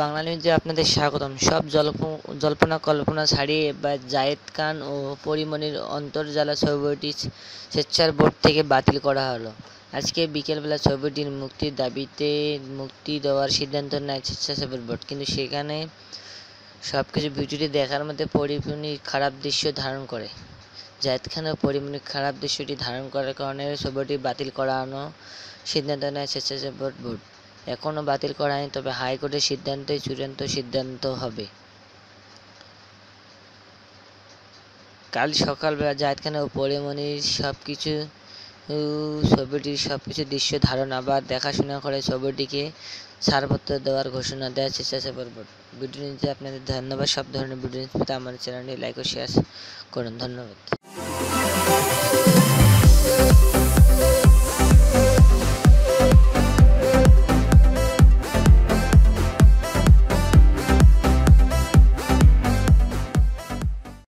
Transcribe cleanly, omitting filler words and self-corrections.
বাংলা নিউজে আপনাদের স্বাগতম। সব জল্পনা কল্পনা ছাড়িয়ে এবার জায়েদ খান ও পরীমনির অন্তর্জালা ছবিটি স্বেচ্ছার বোর্ড থেকে বাতিল করা হলো। আজকে বিকেলবেলা ছবিটির মুক্তির দাবিতে মুক্তি দেওয়ার সিদ্ধান্ত নেয় স্বেচ্ছাসেবক বোর্ড, কিন্তু সেখানে সবকিছু ভিডিওটি দেখার মধ্যে পরীমনির খারাপ দৃশ্য ধারণ করে। জায়েদ খান ও পরীমনির খারাপ দৃশ্যটি ধারণ করার কারণে ছবিটি বাতিল করানো সিদ্ধান্ত নেয় স্বেচ্ছাসেবক বোর্ড। এখনও বাতিল করা হয়নি, তবে হাইকোর্টের সিদ্ধান্তই চূড়ান্ত সিদ্ধান্ত হবে। কাল সকালবেলা জায়েদ খান ও পরীমনির ছবিটির সবকিছু দৃশ্য ধারণ আবার দেখাশোনা করে ছবিটিকে ছাড়পত্র দেওয়ার ঘোষণা দেয় স্বেচ্ছাসেবক বোর্ড। ভিডিও নিতে আপনাদের ধন্যবাদ। সব ধরনের ভিডিও নিতে আমার চ্যানেলটি লাইক ও শেয়ার করুন। ধন্যবাদ।